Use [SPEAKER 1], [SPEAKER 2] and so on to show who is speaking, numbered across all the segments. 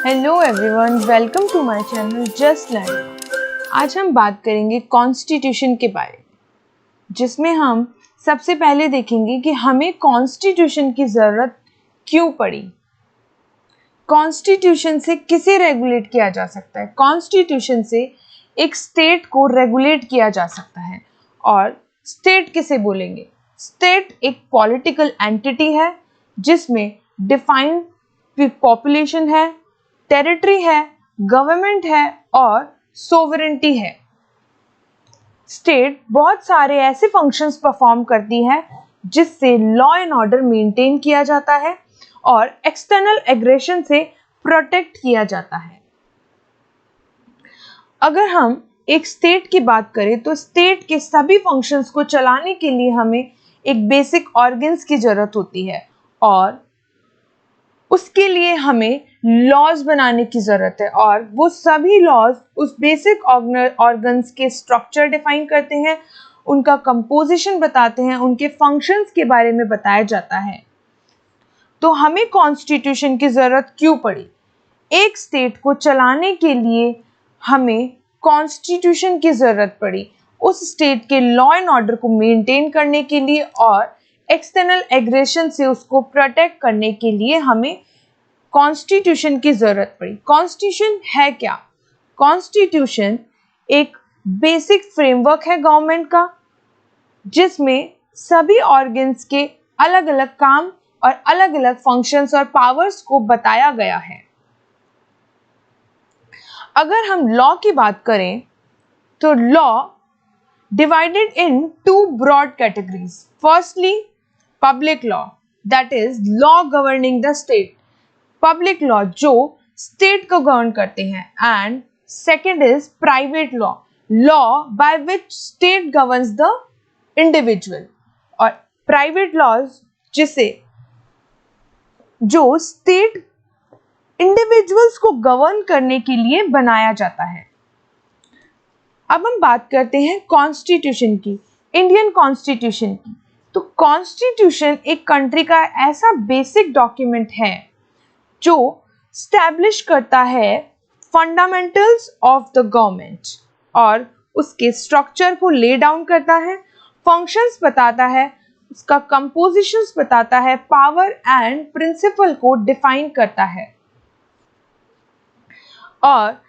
[SPEAKER 1] Hello everyone, welcome to my channel just learn. आज हम बात करेंगे कॉन्स्टिट्यूशन के बारे में, जिसमें हम सबसे पहले देखेंगे कि हमें कॉन्स्टिट्यूशन की ज़रूरत क्यों पड़ी। कॉन्स्टिट्यूशन से किसे रेगुलेट किया जा सकता है? कॉन्स्टिट्यूशन से एक स्टेट को रेगुलेट किया जा सकता है। और स्टेट किसे बोलेंगे? स्टेट एक पॉलिटिकल एंटिटी है जिसमें डिफाइंड पॉपुलेशन है, टेरिटरी है, गवर्नमेंट है और सोवरेंटी है। स्टेट बहुत सारे ऐसे फंक्शंस परफॉर्म करती है जिससे लॉ एंड ऑर्डर मेंटेन किया जाता है और एक्सटर्नल एग्रेशन से प्रोटेक्ट किया जाता है। अगर हम एक स्टेट की बात करें तो स्टेट के सभी फंक्शंस को चलाने के लिए हमें एक बेसिक ऑर्गन्स की जरूरत होती है और उसके लिए हमें लॉज बनाने की ज़रूरत है और वो सभी लॉज उस बेसिक ऑर्गन्स के स्ट्रक्चर डिफाइन करते हैं, उनका कंपोजिशन बताते हैं, उनके फंक्शंस के बारे में बताया जाता है। तो हमें कॉन्स्टिट्यूशन की ज़रूरत क्यों पड़ी? एक स्टेट को चलाने के लिए हमें कॉन्स्टिट्यूशन की ज़रूरत पड़ी, उस स्टेट के लॉ एंड ऑर्डर को मेंटेन करने के लिए और एक्सटर्नल एग्रेशन से उसको प्रोटेक्ट करने के लिए हमें कॉन्स्टिट्यूशन की जरूरत पड़ी। कॉन्स्टिट्यूशन है क्या? कॉन्स्टिट्यूशन एक बेसिक फ्रेमवर्क है गवर्नमेंट का, जिसमें सभी ऑर्गन्स के अलग अलग काम और अलग अलग फंक्शंस और पावर्स को बताया गया है। अगर हम लॉ की बात करें तो law divided in two broad categories. Firstly, public law, that is law governing the state. Public law जो state को govern करते हैं, and second is private law, law by which state governs the individual. और private laws जिसे जो state individuals को govern करने के लिए बनाया जाता है। अब हम बात करते हैं कॉन्स्टिट्यूशन की, इंडियन कॉन्स्टिट्यूशन की। तो कॉन्स्टिट्यूशन एक कंट्री का ऐसा बेसिक डॉक्यूमेंट है जो स्टैब्लिश करता है फंडामेंटल्स ऑफ द गवर्नमेंट और उसके स्ट्रक्चर को ले डाउन करता है, फंक्शंस बताता है, उसका कंपोजिशंस बताता है, पावर एंड प्रिंसिपल को डिफाइन करता है और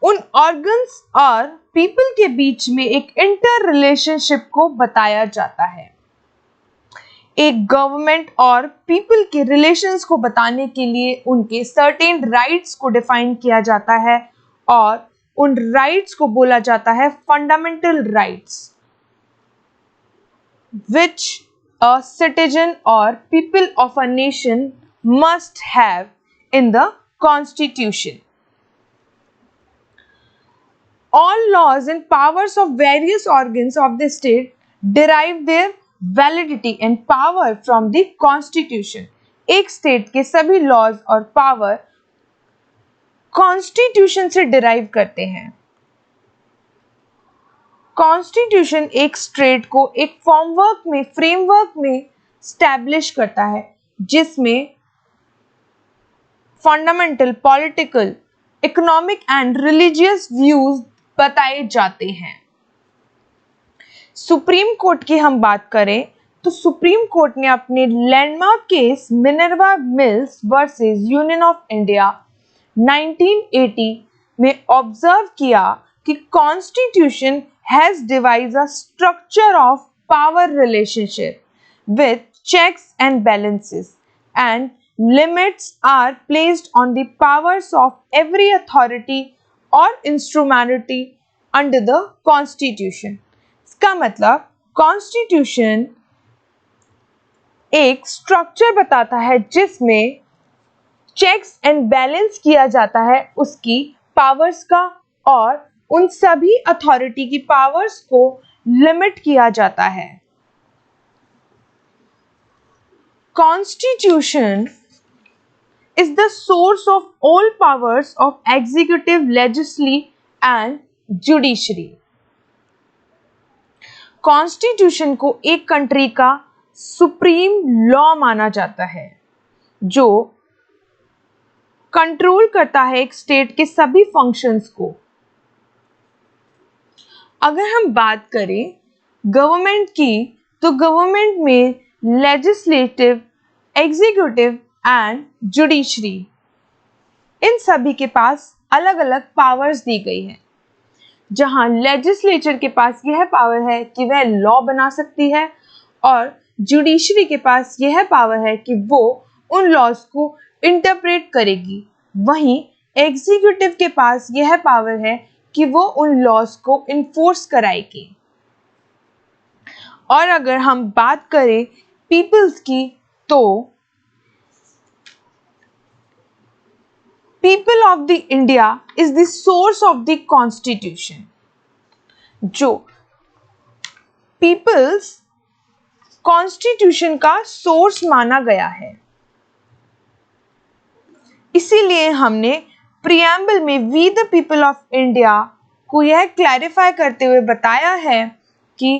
[SPEAKER 1] उन ऑर्गन्स और पीपल के बीच में एक इंटर रिलेशनशिप को बताया जाता है। एक गवर्नमेंट और पीपल के रिलेशंस को बताने के लिए उनके सर्टेन राइट्स को डिफाइन किया जाता है और उन राइट्स को बोला जाता है fundamental rights, which a citizen or people of a nation must have in the constitution. All laws and powers of various organs of the state derive their validity and power from the constitution. एक state के सभी laws और power constitution से derive करते हैं। Constitution एक state को एक फ्रेमवर्क में स्टैब्लिश करता है जिसमें fundamental political, economic and religious views बताए जाते हैं। सुप्रीम कोर्ट की हम बात करें तो सुप्रीम कोर्ट ने अपने landmark case Minerva Mills versus Union of India 1980 में ऑब्जर्व किया कि constitution has devised a structure of power relationship with checks and balances and limits are placed on the powers of every authority or instrumentality under the constitution. इसका मतलब constitution एक structure बताता है जिसमें checks and balance किया जाता है उसकी पावर्स का और उन सभी अथॉरिटी की पावर्स को लिमिट किया जाता है। Constitution is the source of all powers of executive, legislative and judiciary. Constitution को एक कंट्री का सुप्रीम लॉ माना जाता है जो कंट्रोल करता है एक स्टेट के सभी फंक्शंस को। अगर हम बात करें गवर्नमेंट की, तो गवर्नमेंट में लेजिस्लेटिव, एग्जीक्यूटिव एंड जुडिशरी, इन सभी के पास अलग अलग पावर्स दी गई है। जहां लेजिस्लेचर के पास यह पावर है कि वह लॉ बना सकती है और जुडिशरी के पास यह पावर है कि वो उन लॉज को इंटरप्रेट करेगी। वहीं एग्जीक्यूटिव के पास यह पावर है कि वो उन लॉज को इन्फोर्स कराएगी। और अगर हम बात करें पीपल्स की, तो people of the India is the source of the constitution. जो पीपल्स कॉन्स्टिट्यूशन का सोर्स माना गया है, इसीलिए हमने प्रियम्बल में we the people of India को यह क्लैरिफाई करते हुए बताया है कि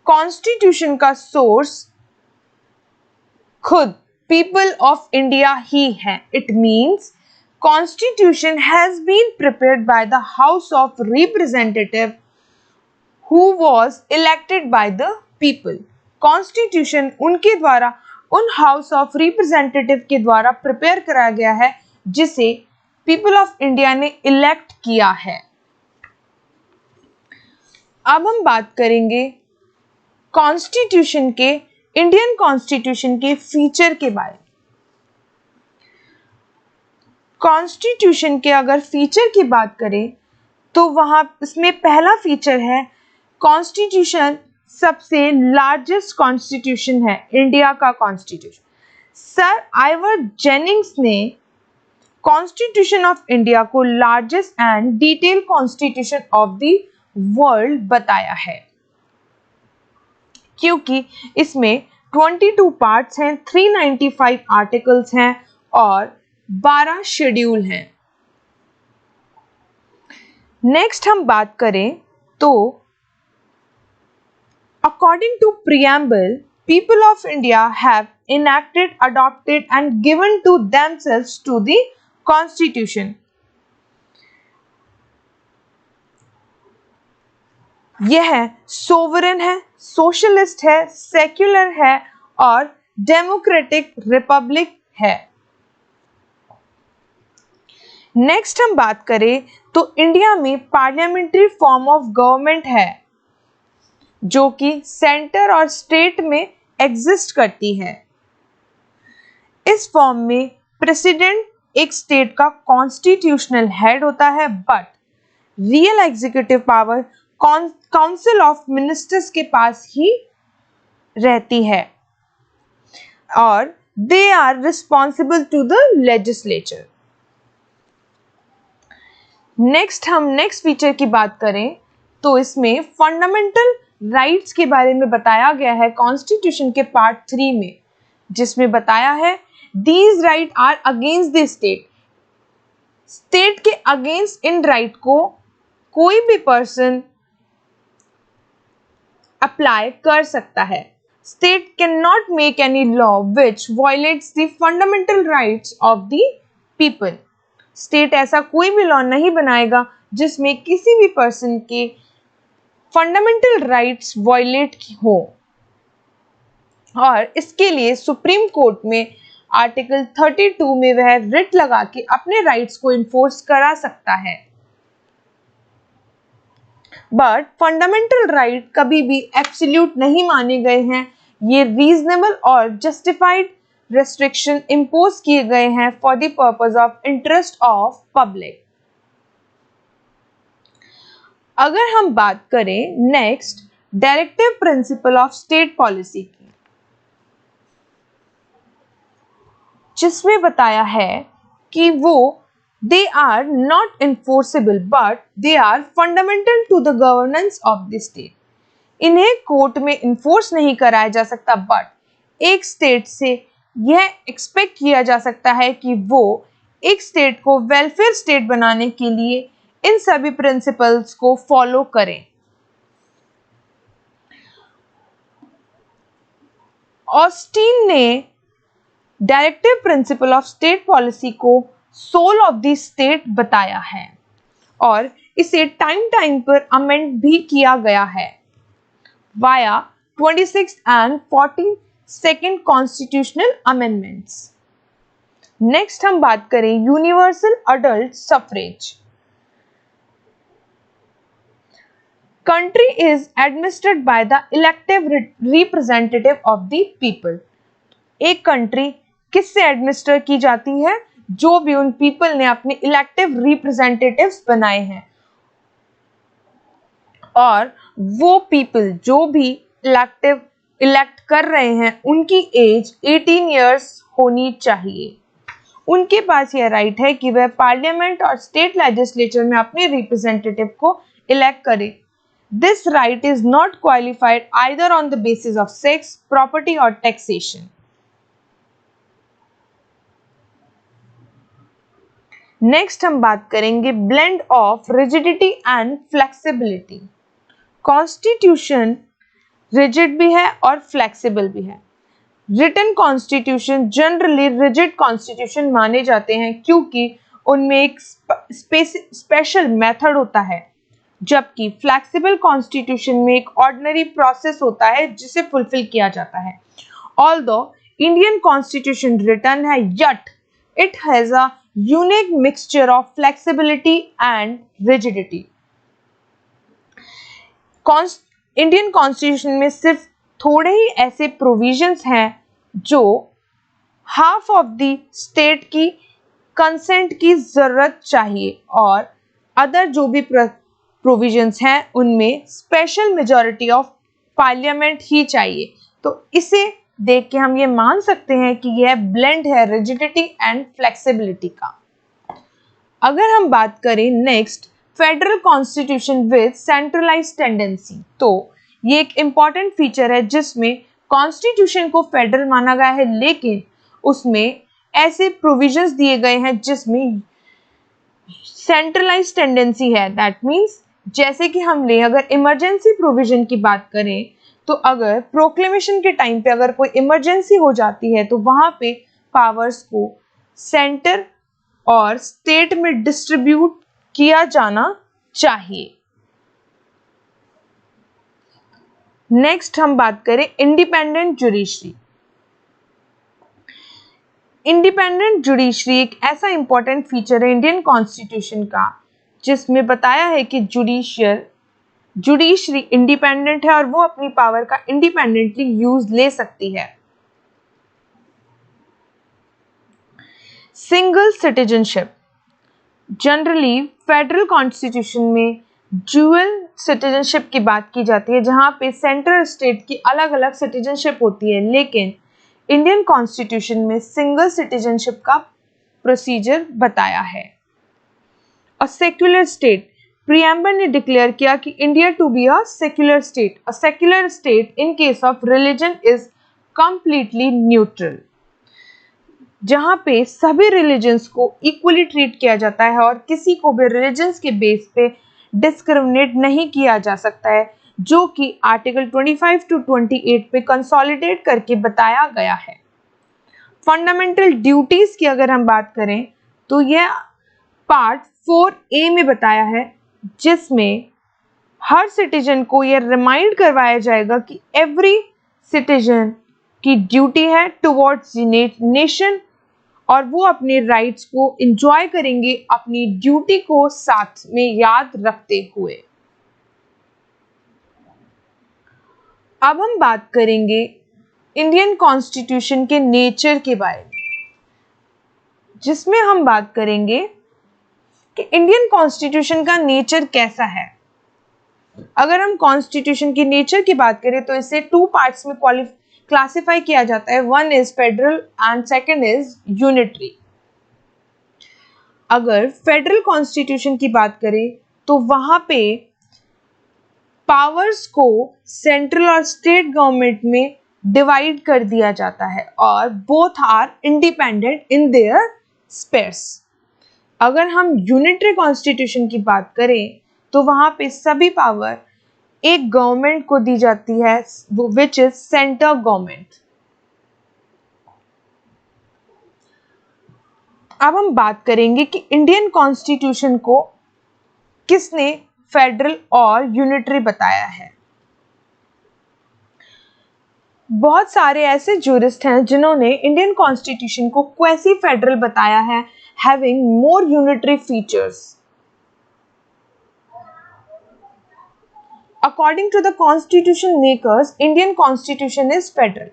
[SPEAKER 1] कॉन्स्टिट्यूशन का सोर्स खुद पीपल ऑफ इंडिया ही है। It means constitution has been prepared by the house of representative who was elected by the people. Constitution उनके द्वारा, उन हाउस ऑफ रिप्रेजेंटेटिव के द्वारा प्रिपेयर कराया गया है जिसे पीपल ऑफ इंडिया ने इलेक्ट किया है। अब हम बात करेंगे कॉन्स्टिट्यूशन के, इंडियन कॉन्स्टिट्यूशन के फीचर के बारे में। कॉन्स्टिट्यूशन के अगर फीचर की बात करें तो वहां इसमें पहला फीचर है कॉन्स्टिट्यूशन सबसे लार्जेस्ट कॉन्स्टिट्यूशन है, इंडिया का कॉन्स्टिट्यूशन। सर आइवर जेनिंग्स ने कॉन्स्टिट्यूशन ऑफ इंडिया को largest and detail constitution of the world बताया है, क्योंकि इसमें 22 पार्ट्स हैं, 395 आर्टिकल्स हैं और 12 शेड्यूल हैं। नेक्स्ट हम बात करें तो according to preamble, people of India have enacted, adopted and given to themselves to the constitution. यह सोवरेन है, सोशलिस्ट है, सेक्युलर है और डेमोक्रेटिक रिपब्लिक है। नेक्स्ट हम बात करें तो इंडिया में पार्लियामेंट्री फॉर्म ऑफ गवर्नमेंट है जो कि सेंटर और स्टेट में एग्जिस्ट करती है। इस फॉर्म में प्रेसिडेंट एक स्टेट का कॉन्स्टिट्यूशनल हेड होता है, but real executive power council of ministers के पास ही रहती है और they are responsible to the legislature. Next हम नेक्स्ट फीचर की बात करें तो इसमें फंडामेंटल राइट्स के बारे में बताया गया है कॉन्स्टिट्यूशन के पार्ट 3 में, जिसमें बताया है these right are against the state. State के अगेंस्ट इन राइट को कोई भी पर्सन अप्लाई कर सकता है। State can not make any law which violates the fundamental rights of the people. State ऐसा कोई भी लॉ नहीं बनाएगा जिसमें किसी भी पर्सन के फंडामेंटल राइट्स वायलेट हो, और इसके लिए सुप्रीम कोर्ट में आर्टिकल 32 में वह रिट लगा के अपने राइट्स को इन्फोर्स करा सकता है। बट फंडामेंटल राइट कभी भी एब्सोल्यूट नहीं माने गए हैं, ये रीजनेबल और जस्टिफाइड रेस्ट्रिक्शन इम्पोज किए गए हैं for the purpose of interest of public. अगर हम बात करें next directive principle of state policy की, जिसमें बताया है कि वो they are not enforceable but they are fundamental to the governance of the state. इन्हें कोर्ट में इन्फोर्स नहीं कराया जा सकता, बट एक स्टेट से यह एक्सपेक्ट किया जा सकता है कि वो एक स्टेट को वेलफेयर स्टेट बनाने के लिए इन सभी प्रिंसिपल्स को फॉलो करें। ऑस्टिन ने directive principle of state policy को सोल ऑफ द स्टेट बताया है और इसे टाइम टाइम पर अमेंड भी किया गया है via 26th and 42nd constitutional amendments. Next हम बात करें universal adult suffrage. Country is administered by the elective representative of the people. एक कंट्री किससे एडमिनिस्टर की जाती है? जो भी उन पीपल ने अपने इलेक्टिव रिप्रेजेंटेटिव्स बनाए हैं, और वो पीपल जो भी इलेक्ट कर रहे हैं उनकी एज 18 इयर्स होनी चाहिए। उनके पास यह राइट है कि वह पार्लियामेंट और स्टेट लेजिस्लेचर में अपने रिप्रेजेंटेटिव को इलेक्ट करे। This right is not qualified either on the basis of sex, property और टैक्सेशन। नेक्स्ट हम बात करेंगे blend of rigidity and flexibility. Constitution rigid भी है और फ्लेक्सिबल भी है। Written constitution generally rigid constitution माने जाते हैं क्योंकि उनमें एक स्पेशल मेथड होता है, जबकि फ्लेक्सिबल कॉन्स्टिट्यूशन में एक ऑर्डिनरी प्रोसेस होता है जिसे फुलफिल किया जाता है। ऑल्दो इंडियन कॉन्स्टिट्यूशन रिटन है, yet it has a unique mixture of flexibility and rigidity. Indian constitution में सिर्फ थोड़े ही ऐसे प्रोविजंस हैं जो हाफ ऑफ द स्टेट की कंसेंट की जरूरत चाहिए, और अदर जो भी प्रोविजंस हैं उनमें स्पेशल मेजॉरिटी ऑफ पार्लियामेंट ही चाहिए। तो इसे देख के हम ये मान सकते हैं कि यह ब्लेंड है रिजिडिटी एंड फ्लेक्सिबिलिटी का। अगर हम बात करें next federal constitution with centralised tendency, तो ये एक इंपॉर्टेंट फीचर है जिसमें कॉन्स्टिट्यूशन को फेडरल माना गया है, लेकिन उसमें ऐसे प्रोविजंस दिए गए हैं जिसमें सेंट्रलाइज्ड टेंडेंसी है। दैट मीन्स जैसे कि हम ले अगर इमरजेंसी प्रोविजन की बात करें, तो अगर प्रोक्लेमेशन के टाइम पे अगर कोई इमरजेंसी हो जाती है तो वहां पे पावर्स को सेंटर और स्टेट में डिस्ट्रीब्यूट किया जाना चाहिए। नेक्स्ट हम बात करें इंडिपेंडेंट जुडिशरी। इंडिपेंडेंट जुडिशरी एक ऐसा इंपॉर्टेंट फीचर है इंडियन कॉन्स्टिट्यूशन का जिसमें बताया है कि जुडिशरी इंडिपेंडेंट है और वो अपनी पावर का इंडिपेंडेंटली यूज ले सकती है। Single citizenship, generally federal constitution में ड्यूअल सिटीजनशिप की बात की जाती है, जहां पे सेंट्रल स्टेट की अलग अलग सिटीजनशिप होती है, लेकिन इंडियन कॉन्स्टिट्यूशन में सिंगल सिटीजनशिप का प्रोसीजर बताया है। अ सेक्युलर स्टेट, प्रीएम्बल ने डिक्लेयर किया कि India to be a secular state. A secular state in case of religion is completely neutral, जहां पे सभी रिलीजन्स को इक्वली ट्रीट किया जाता है और किसी को भी रिलीजन्स के बेस पे डिस्क्रिमिनेट नहीं किया जा सकता है, जो कि आर्टिकल 25 to 28 पे कंसोलिडेट करके बताया गया है। फंडामेंटल ड्यूटीज की अगर हम बात करें तो यह पार्ट 4A में बताया है, जिसमें हर सिटीजन को यह रिमाइंड करवाया जाएगा कि एवरी सिटीजन की ड्यूटी है टुवर्ड्स नेशन, और वो अपने राइट्स को एंजॉय करेंगे अपनी ड्यूटी को साथ में याद रखते हुए। अब हम बात करेंगे इंडियन कॉन्स्टिट्यूशन के नेचर के बारे में, जिसमें हम बात करेंगे कि इंडियन कॉन्स्टिट्यूशन का नेचर कैसा है। अगर हम कॉन्स्टिट्यूशन की नेचर की बात करें तो इसे 2 पार्ट्स में क्लासिफाई किया जाता है। One is federal and second is unitary. अगर फेडरल कॉन्स्टिट्यूशन की बात करें तो वहां पे पावर्स को सेंट्रल और स्टेट गवर्नमेंट में डिवाइड कर दिया जाता है और both are independent in their spheres. अगर हम यूनिटरी कॉन्स्टिट्यूशन की बात करें तो वहां पे सभी पावर एक गवर्नमेंट को दी जाती है, विच इज सेंटर गवर्नमेंट। अब हम बात करेंगे कि इंडियन कॉन्स्टिट्यूशन को किसने फेडरल और यूनिटरी बताया है। बहुत सारे ऐसे जूरिस्ट हैं जिन्होंने इंडियन कॉन्स्टिट्यूशन को क्वेसी फेडरल बताया है, having more unitary features. According to the constitution makers, Indian constitution is federal.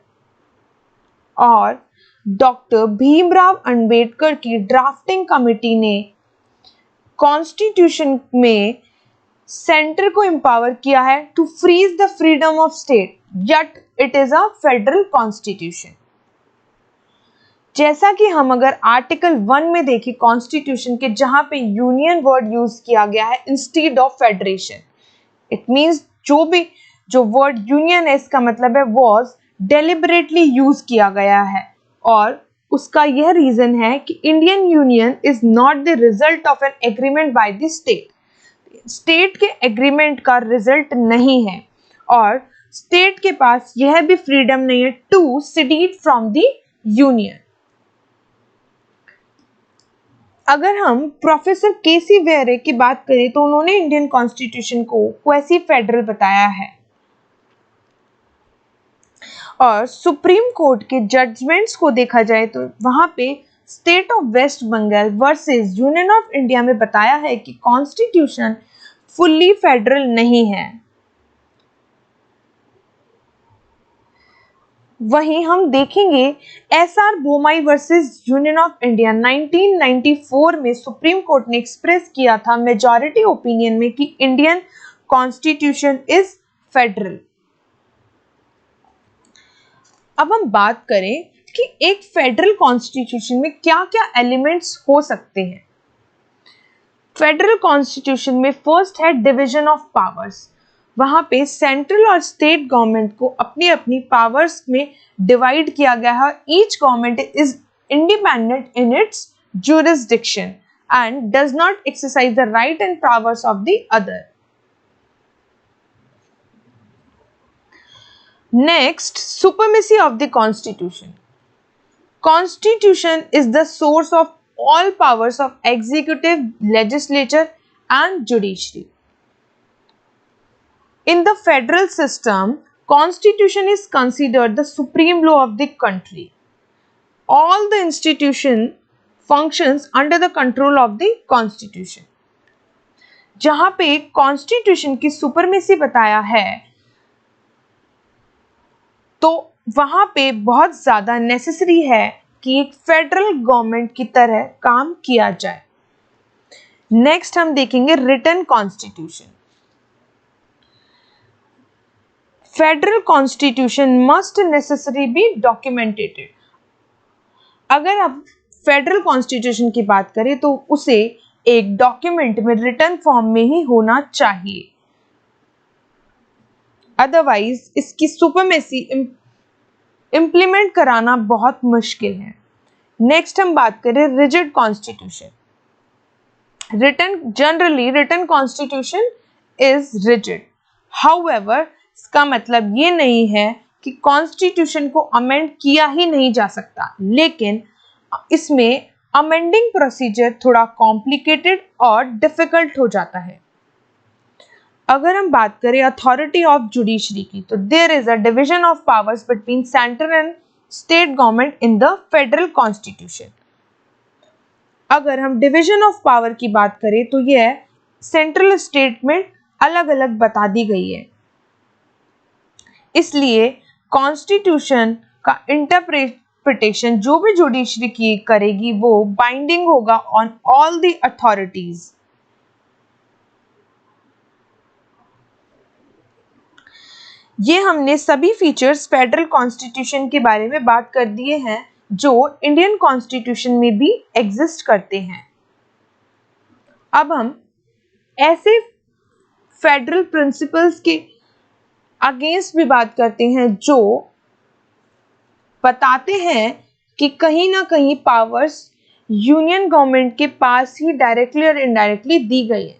[SPEAKER 1] और डॉक्टर भीमराव अंबेडकर की ड्राफ्टिंग कमेटी ने कॉन्स्टिट्यूशन में सेंटर को एम्पावर किया है to freeze the freedom of state, yet it is a federal constitution. जैसा कि हम अगर आर्टिकल 1 में देखें कॉन्स्टिट्यूशन के, जहां पे यूनियन वर्ड यूज किया गया है instead of federation, it means जो वर्ड यूनियन है इसका मतलब है वॉज डेलिबरेटली यूज किया गया है। और उसका यह रीजन है कि Indian union is not the result of an agreement by the state. State के एग्रीमेंट का रिजल्ट नहीं है और स्टेट के पास यह भी फ्रीडम नहीं है टू सेडीड फ्रॉम द यूनियन। अगर हम प्रोफेसर केसी वेरे की बात करें तो उन्होंने इंडियन कॉन्स्टिट्यूशन को क्वेसी फेडरल बताया है। और सुप्रीम कोर्ट के जजमेंट्स को देखा जाए तो वहां पे State of West Bengal versus Union of India में बताया है कि कॉन्स्टिट्यूशन फुल्ली फेडरल नहीं है। वहीं हम देखेंगे SR Bommai versus Union of India 1994 में सुप्रीम कोर्ट ने एक्सप्रेस किया था मेजॉरिटी ओपिनियन में कि इंडियन कॉन्स्टिट्यूशन इज फेडरल। अब हम बात करें कि एक फेडरल कॉन्स्टिट्यूशन में क्या क्या एलिमेंट्स हो सकते हैं। फेडरल कॉन्स्टिट्यूशन में फर्स्ट है डिवीजन ऑफ पावर्स। वहां पे सेंट्रल और स्टेट गवर्नमेंट को अपनी अपनी पावर्स में डिवाइड किया गया है। Each government is independent in its jurisdiction and does not exercise the right and powers of the other. Next, supremacy of the constitution. Constitution is the source of all powers of executive, legislature and judiciary. In the federal system, constitution is considered the supreme law of the country. All the institution functions under the control of the constitution. जहां पे constitution की supremacy बताया है तो वहां पे बहुत ज्यादा नेसेसरी है कि एक फेडरल गवर्नमेंट की तरह काम किया जाए। नेक्स्ट हम देखेंगे written constitution. Federal constitution must necessary be documented. अगर आप फेडरल कॉन्स्टिट्यूशन की बात करें तो उसे एक डॉक्यूमेंट में रिटन फॉर्म में ही होना चाहिए, अदरवाइज इसकी सुपरमेसी इंप्लीमेंट कराना बहुत मुश्किल है। नेक्स्ट हम बात करें rigid constitution. Generally written constitution is rigid, however इसका मतलब ये नहीं है कि कॉन्स्टिट्यूशन को अमेंड किया ही नहीं जा सकता, लेकिन इसमें अमेंडिंग प्रोसीजर थोड़ा कॉम्प्लिकेटेड और डिफिकल्ट हो जाता है। अगर हम बात करें अथॉरिटी ऑफ जुडिशरी की तो there is a division of powers between central and state government in the federal constitution. अगर हम डिवीजन ऑफ पावर की बात करें तो यह सेंट्रल स्टेट में अलग अलग बता दी गई है, इसलिए कॉन्स्टिट्यूशन का इंटरप्रिटेशन जो भी जुडिशरी की करेगी वो बाइंडिंग होगा ऑन ऑल द अथॉरिटीज। ये हमने सभी फीचर्स फेडरल कॉन्स्टिट्यूशन के बारे में बात कर दिए हैं जो इंडियन कॉन्स्टिट्यूशन में भी एग्जिस्ट करते हैं। अब हम ऐसे फेडरल प्रिंसिपल्स के अगेंस्ट भी बात करते हैं जो बताते हैं कि कहीं ना कहीं पावर्स यूनियन गवर्नमेंट के पास ही डायरेक्टली और इनडायरेक्टली दी गई है।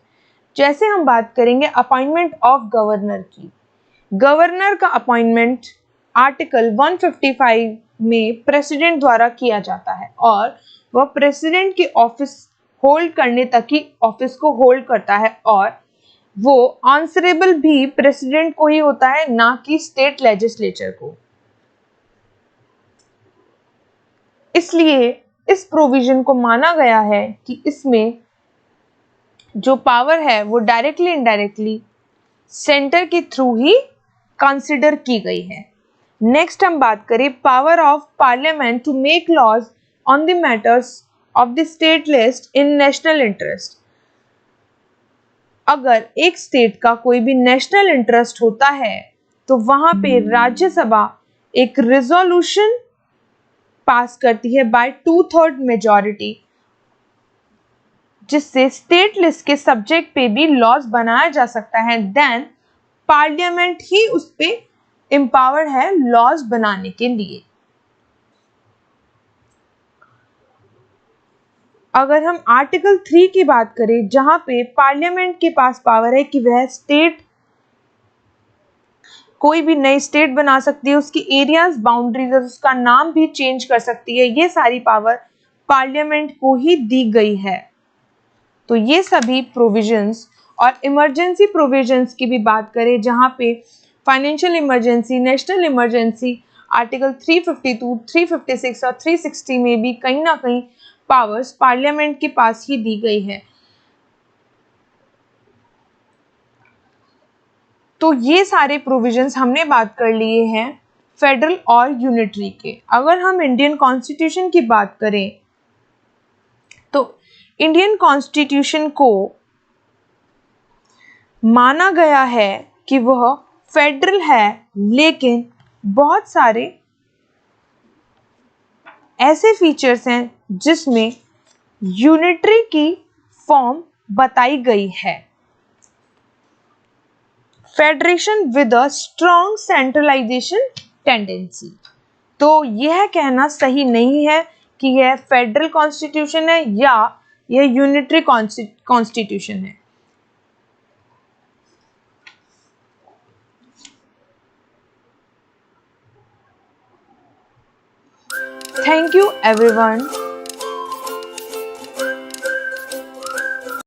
[SPEAKER 1] जैसे हम बात करेंगे अपॉइंटमेंट ऑफ गवर्नर की। गवर्नर का अपॉइंटमेंट आर्टिकल 155 में प्रेसिडेंट द्वारा किया जाता है और वह प्रेसिडेंट के ऑफिस होल्ड करने तक ही ऑफिस को होल्ड करता है और वो आंसरेबल भी प्रेसिडेंट को ही होता है, ना कि स्टेट लेजिस्लेचर को। इसलिए इस प्रोविजन को माना गया है कि इसमें जो पावर है वो डायरेक्टली इनडायरेक्टली सेंटर के थ्रू ही कंसिडर की गई है। नेक्स्ट हम बात करें power of parliament to make laws on the matters of the state list in national interest. अगर एक स्टेट का कोई भी नेशनल इंटरेस्ट होता है तो वहां पे राज्यसभा एक रिजोल्यूशन पास करती है बाय 2/3 मेजॉरिटी, जिससे स्टेट लिस्ट के सब्जेक्ट पे भी लॉज बनाया जा सकता है। देन पार्लियामेंट ही उस पे एम्पावर्ड है लॉज बनाने के लिए। अगर हम आर्टिकल 3 की बात करें, जहां पे पार्लियामेंट के पास पावर है कि वह स्टेट कोई भी नई स्टेट बना सकती है, उसकी एरियाज बाउंड्रीज उसका नाम भी चेंज कर सकती है, ये सारी पावर पार्लियामेंट को ही दी गई है। तो ये सभी प्रोविजंस और इमरजेंसी प्रोविजंस की भी बात करें, जहां पे financial emergency, national emergency, article 352, 356 और 360 में भी कहीं ना कहीं पावर्स पार्लियामेंट के पास ही दी गई है। तो ये सारे प्रोविजंस हमने बात कर लिए हैं फेडरल और यूनिटरी के। अगर हम इंडियन कॉन्स्टिट्यूशन की बात करें तो इंडियन कॉन्स्टिट्यूशन को माना गया है कि वह फेडरल है, लेकिन बहुत सारे ऐसे फीचर्स हैं जिसमें यूनिटरी की फॉर्म बताई गई है। Federation with a strong centralization tendency. तो यह कहना सही नहीं है कि यह फेडरल कॉन्स्टिट्यूशन है या यह यूनिटरी कॉन्स्टिट्यूशन है। Thank you everyone.